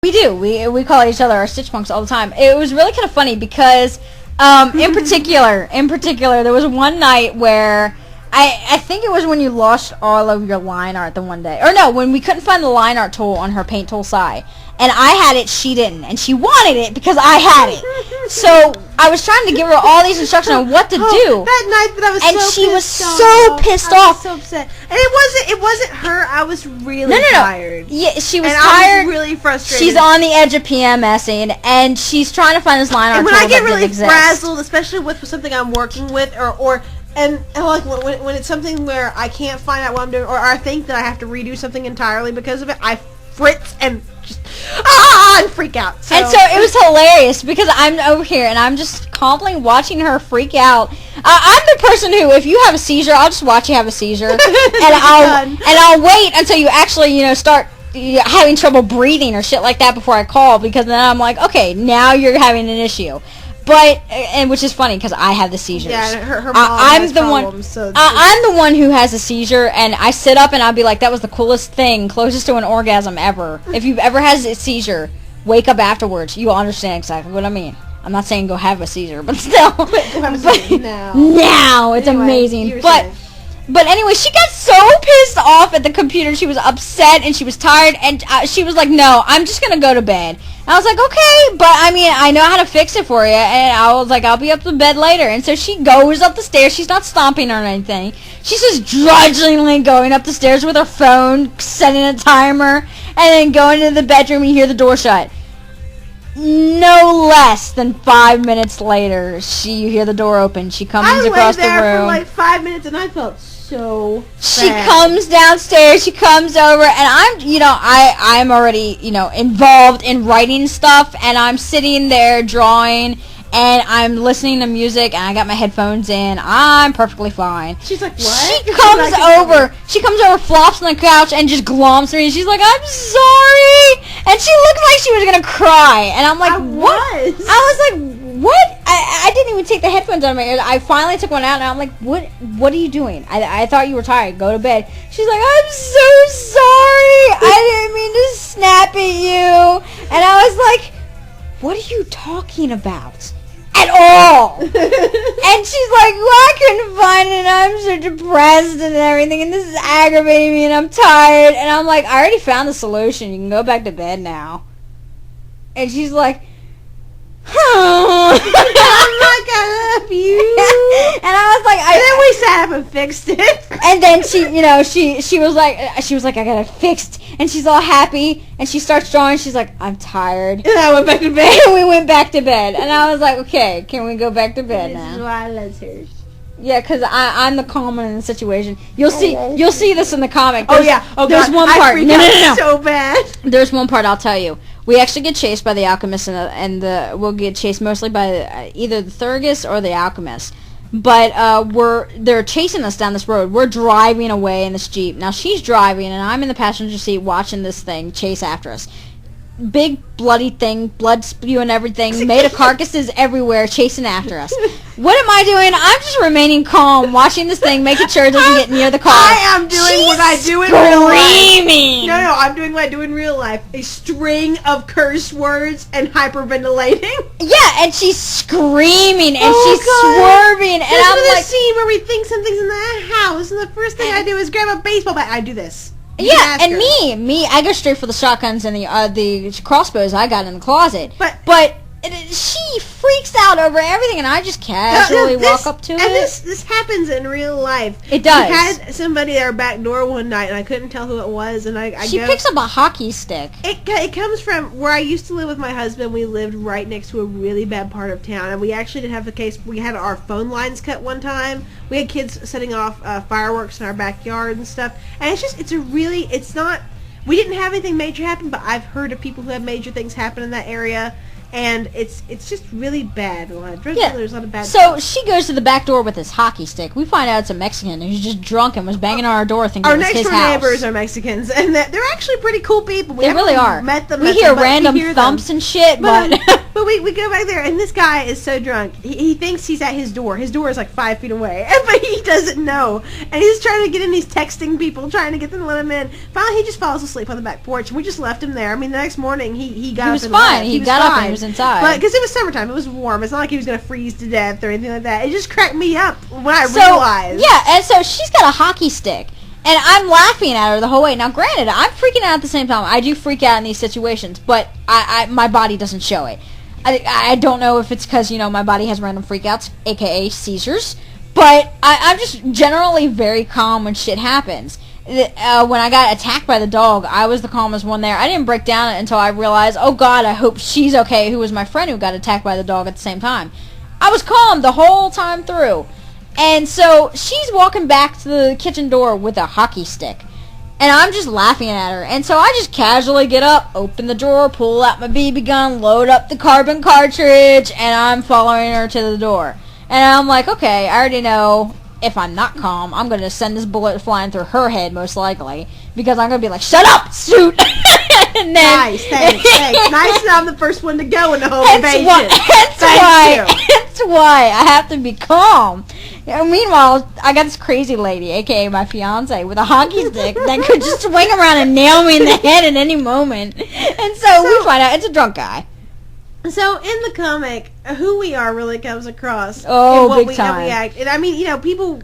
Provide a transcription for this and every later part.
We do. We call each other our Stitch Punks all the time. It was really kind of funny because, in particular, there was one night where I think it was when you lost all of your line art the one day. Or no, when we couldn't find the line art tool on her paint tool side. And I had it, she didn't. And she wanted it because I had it. So I was trying to give her all these instructions on what to do. That night that I was and so she was pissed so off. pissed off. I was so upset. And it wasn't her. I was really tired. Yeah, she was and tired. I was really frustrated. She's on the edge of PMSing, and she's trying to find this line art tool that doesn't exist. And when I get really exist. frazzled, especially with something I'm working with, or like when it's something where I can't find out what I'm doing, or I think that I have to redo something entirely because of it, I fritz and just and freak out. And so it was hilarious because I'm over here and I'm just calmly watching her freak out. I'm the person who, if you have a seizure, I'll just watch you have a seizure, and I'll wait until you actually start having trouble breathing or shit like that before I call, because then I'm like, okay, now you're having an issue. But which is funny because I have the seizures. Yeah, her mom I'm has the problems, one. I'm the one who has a seizure, and I sit up and I'll be like, "That was the coolest thing, closest to an orgasm ever." If you've ever had a seizure, wake up afterwards. You will understand exactly what I mean. I'm not saying go have a seizure, but still. Now it's anyway, amazing. But anyway, she got so pissed off at the computer. She was upset and she was tired, and she was like, "No, I'm just gonna go to bed." And I was like, "Okay, but I mean, I know how to fix it for you." And I was like, "I'll be up to bed later." And so she goes up the stairs. She's not stomping or anything. She's just drudgingly going up the stairs with her phone, setting a timer, and then going into the bedroom and you hear the door shut. No less than 5 minutes later, you hear the door open. She comes across the room. I lay there for like 5 minutes, and I felt so bad. She comes downstairs. She comes over, and I'm already involved in writing stuff, and I'm sitting there drawing. And I'm listening to music, and I got my headphones in. I'm perfectly fine. She's like, what? She comes over, flops on the couch, and just glomps me. And she's like, "I'm sorry." And she looked like she was gonna cry. And I'm like, "What?" I was like, "What?" I didn't even take the headphones out of my ears. I finally took one out, and I'm like, "What are you doing? I thought you were tired. Go to bed." She's like, "I'm so sorry. I didn't mean to snap at you." And I was like, "What are you talking about? At all?" And she's like, "Well, I couldn't find it, and I'm so depressed and everything, and this is aggravating me, and I'm tired." And I'm like, "I already found the solution. You can go back to bed now." And she's like, "I'm not gonna help you." And I was like, and then we sat up and fixed it. And then she was like, "I got it fixed." And she's all happy, and she starts drawing. She's like, "I'm tired." And I went back to bed. And we went back to bed. And I was like, "Okay, can we go back to bed now?" This is why I let her. Yeah, because I'm the calm one in the situation. You'll see this in the comic. There's one part. No. So bad. There's one part I'll tell you. We actually get chased by the alchemist, and we'll get chased mostly by either the Thurgus or the alchemist. But they're chasing us down this road. We're driving away in this Jeep. Now she's driving, and I'm in the passenger seat watching this thing chase after us. Big bloody thing, blood spewing everything, made of carcasses everywhere, chasing after us. What am I doing? I'm just remaining calm, watching this thing, making sure it doesn't get near the car. I am doing what I do in real life. Screaming. No, I'm doing what I do in real life. A string of curse words and hyperventilating. Yeah, and she's screaming, and she's swerving, and I'm like, scene where we think something's in the house, and the first thing I do is grab a baseball bat. I do this. Yeah, and me, I go straight for the shotguns and the crossbows I got in the closet. But she freaks out over everything, and I just casually walk up to it. And this happens in real life. It does. We had somebody at our back door one night, and I couldn't tell who it was. And she picks up a hockey stick. It comes from where I used to live with my husband. We lived right next to a really bad part of town, and we actually did have the case. We had our phone lines cut one time. We had kids setting off fireworks in our backyard and stuff. And it's not. We didn't have anything major happen, but I've heard of people who have major things happen in that area. And it's just really bad. There's a lot of bad stuff. She goes to the back door with this hockey stick. We find out it's a Mexican who's just drunk and was banging on our door thinking it was his house. Our next door neighbors are Mexicans, and they're actually pretty cool people. They really are. Met them. We hear random thumps and shit, but But we go back there, and this guy is so drunk. He thinks he's at his door. His door is like 5 feet away, but he doesn't know. And he's trying to get in. He's texting people, trying to get them to let him in. Finally, he just falls asleep on the back porch, and we just left him there. I mean, the next morning, he got up. He was fine. He got up and he was inside. But because it was summertime, it was warm. It's not like he was going to freeze to death or anything like that. It just cracked me up when I realized. Yeah, and so she's got a hockey stick. And I'm laughing at her the whole way. Now, granted, I'm freaking out at the same time. I do freak out in these situations, but my body doesn't show it. I don't know if it's because, my body has random freakouts, a.k.a. seizures, but I'm just generally very calm when shit happens. When I got attacked by the dog, I was the calmest one there. I didn't break down until I realized, oh, God, I hope she's okay, who was my friend who got attacked by the dog at the same time. I was calm the whole time through. And so she's walking back to the kitchen door with a hockey stick. And I'm just laughing at her. And so I just casually get up, open the drawer, pull out my BB gun, load up the carbon cartridge, and I'm following her to the door. And I'm like, okay, I already know if I'm not calm, I'm going to send this bullet flying through her head, most likely. Because I'm going to be like, shut up, shoot! And then, nice, thanks. Nice that I'm the first one to go in the home invasion. Hence why I have to be calm. Meanwhile, I got this crazy lady, a.k.a. my fiance, with a hockey stick that could just swing around and nail me in the head at any moment. And so we find out it's a drunk guy. So in the comic, who we are really comes across. Oh, what big time. How we act. And I mean, people,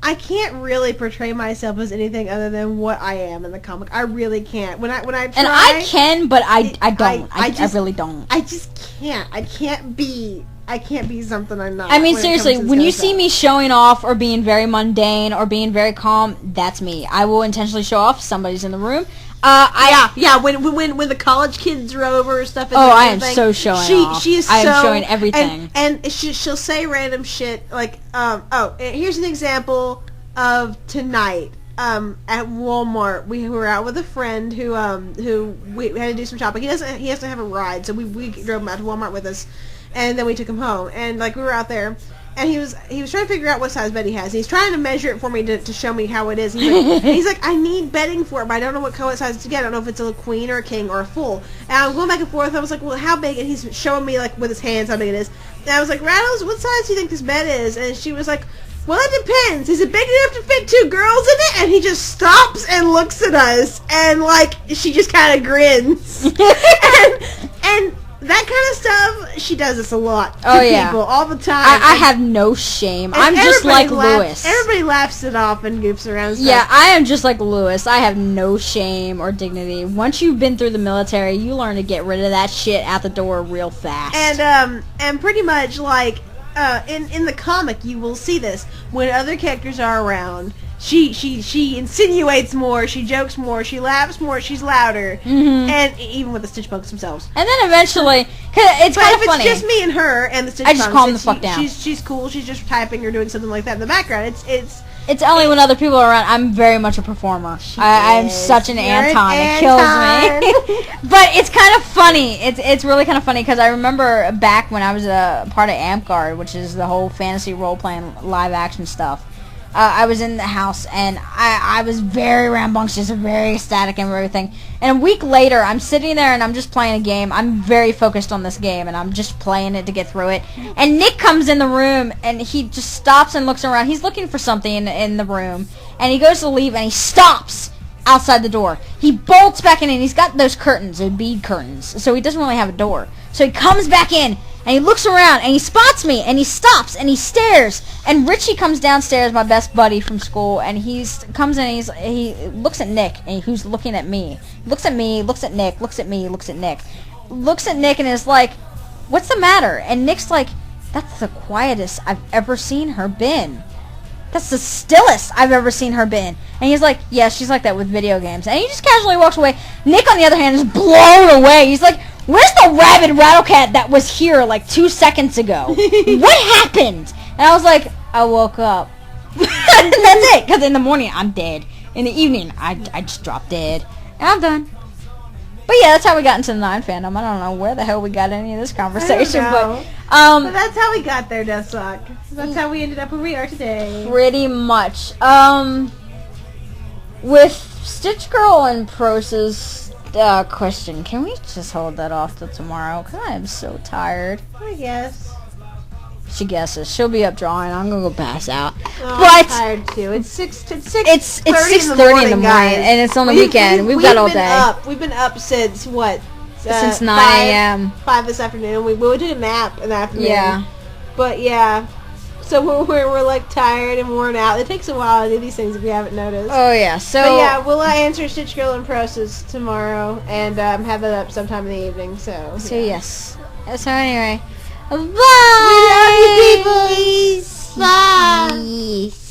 I can't really portray myself as anything other than what I am in the comic. I really can't. When I try, and I can, but I don't. I really don't. I just can't. I can't be something I'm not. I mean, seriously, when you see me showing off or being very mundane or being very calm, that's me. I will intentionally show off. Somebody's in the room. Yeah. When the college kids are over and stuff. And I am so showing off. She is. I am showing everything. And she'll say random shit like, here's an example of tonight. At Walmart, we were out with a friend who we had to do some shopping. He doesn't have a ride, so we drove him out to Walmart with us, and then we took him home. And we were out there. And he was trying to figure out what size bed he has. And he's trying to measure it for me to show me how it is. He's like, I need bedding for it, but I don't know what size to get. I don't know if it's a queen or a king or a full. And I'm going back and forth. I was like, well, how big? And he's showing me with his hands how big it is. And I was like, Rattles, what size do you think this bed is? And she was like, well, it depends. Is it big enough to fit 2 girls in it? And he just stops and looks at us, and she just kind of grins. and that kind of stuff, she does this a lot to people all the time. I have no shame. I'm just like Lewis. Everybody laughs it off and goofs around and stuff. Yeah, I am just like Lewis. I have no shame or dignity. Once you've been through the military, you learn to get rid of that shit out the door real fast. And pretty much in the comic, you will see this when other characters are around. She insinuates more, she jokes more, she laughs more, she's louder, and even with the Stitch Punks themselves. And then eventually, cause it's kind of funny. If it's just me and her and the Stitch Punks, I just calm the fuck down. She's cool. She's just typing or doing something like that in the background. It's only when other people are around. I'm very much a performer. I'm such an Anton. It kills me. But it's kind of funny. It's really kind of funny because I remember back when I was a part of AmpGuard, which is the whole fantasy role-playing live-action stuff. I was in the house, and I was very rambunctious and very ecstatic and everything. And a week later, I'm sitting there, and I'm just playing a game. I'm very focused on this game, and I'm just playing it to get through it. And Nick comes in the room, and he just stops and looks around. He's looking for something in the room, and he goes to leave, and he stops outside the door. He bolts back in, and he's got those curtains, those bead curtains, so he doesn't really have a door. So he comes back in, and he looks around, and he spots me, and he stops, and he stares. And Richie comes downstairs, my best buddy from school, and he comes in, and he looks at Nick, and who's looking at me. Looks at me, looks at Nick, looks at me, looks at Nick. Looks at Nick, and is like, what's the matter? And Nick's like, that's the quietest I've ever seen her been. That's the stillest I've ever seen her been. And he's like, yeah, she's like that with video games. And he just casually walks away. Nick, on the other hand, is blown away. He's like, where's the rabid Rattlecat that was here 2 seconds ago? What happened? And I was like, I woke up. That's it. Because in the morning, I'm dead. In the evening, I just drop dead. And I'm done. But yeah, that's how we got into the 9 fandom. I don't know where the hell we got any of this conversation. But that's how we got there, Deathsock. That's how we ended up where we are today. Pretty much. With Stitch Girl and Prosa's question. Can we just hold that off till tomorrow? Because I am so tired. I guess. She guesses. She'll be up drawing. I'm going to go pass out. Oh, but I'm tired too. It's 6:30 it's 6:30 in the morning, and it's on the weekend. We've got all day. We've been up since, what? Since 9 a.m. 5 this afternoon. We took a nap in the afternoon. Yeah. But, yeah. So we're like tired and worn out. It takes a while to do these things if you haven't noticed. Oh yeah, so but yeah, we'll answer Stitch Girl and Process tomorrow and have that up sometime in the evening. So yes. So anyway, bye. We love you, people. Bye.